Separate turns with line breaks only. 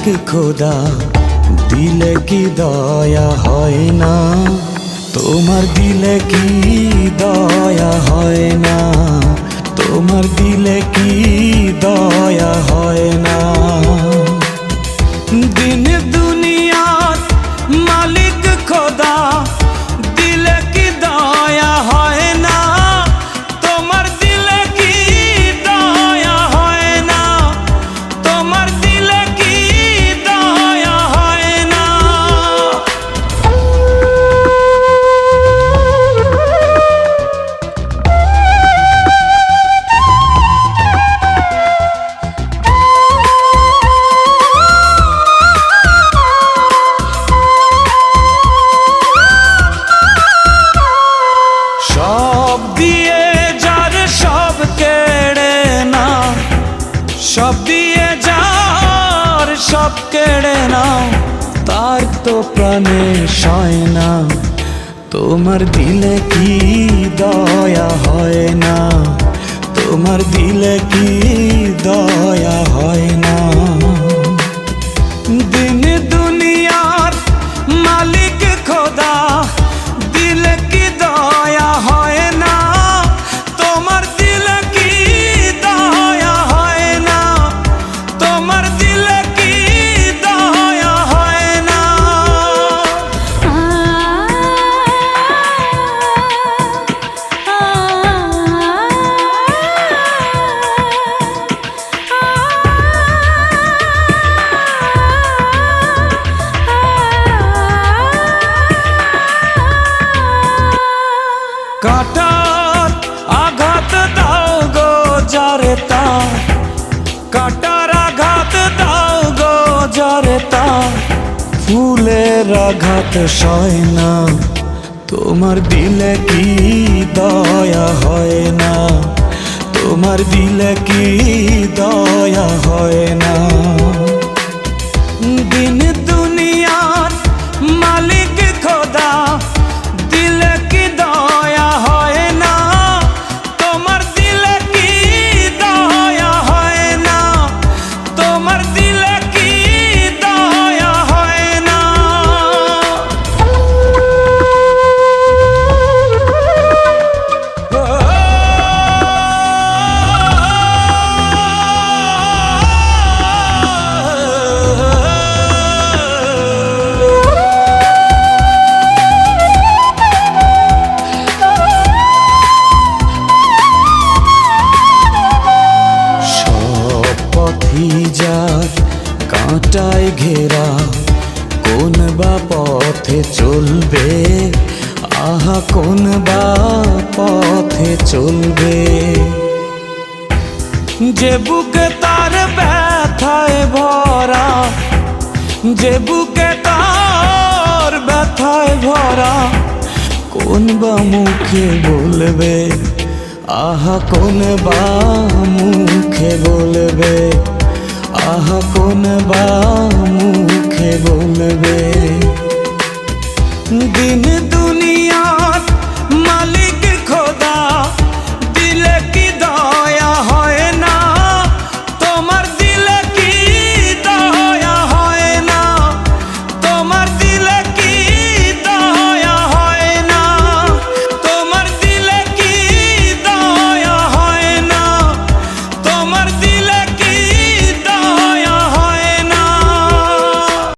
খোদা দিলে কি দয়া হয় না? তোমার দিলে কি দয়া হয় না? তোমার দিলে কি দয়া হয় না? দিন দুনিয়ার মালিক খোদা দিলে কি দয়া হয় না? তোমার দিলে কি দয়া হয় না? তোমার দিলে কি দয়া হয় না? সব দিয়ে যার সব কেড়ে না, সব দিয়ে যার সব কেড়ে না, তার তো প্রাণে সয় না। তোমার দিলে কি দয়া হয় না? তোমার দিলে কি দয়া হয় না? দিন দুনিয়ার মালিক খোদা দিলে কি দয়া হয় না? তোমার দিলে কি দয়া হয় না? তোমার দিলে কি দয়া হয় না? কাটার আঘাত দাও গো যারে তার, কাটার আঘাত দাও গো যারে তার, ফুলের আঘাত সয় না। তোমার দিলে কি দয়া হয় না? তোমার দিলে কি দয়া হয় না? দিন দুনিয়ার মালিক খোদা দিলে কি দয়া হয় না? তোমার দিলে কি দয়া হয় না? তোমার দিলে কি দয়া হয় না? যার কাঁটায় ঘেরা কোন বা পথে চলবে? আহা কোন বা পথে চলবে? যে বুকে তার ব্যথায় ভরা, যে বুকে তার ব্যথায় ভরা, কোন বা মুখে বলবে? আহা কোন বা মুখে বলবে? আহা কোন বা মুখে বলবে? দিন দুনিয়া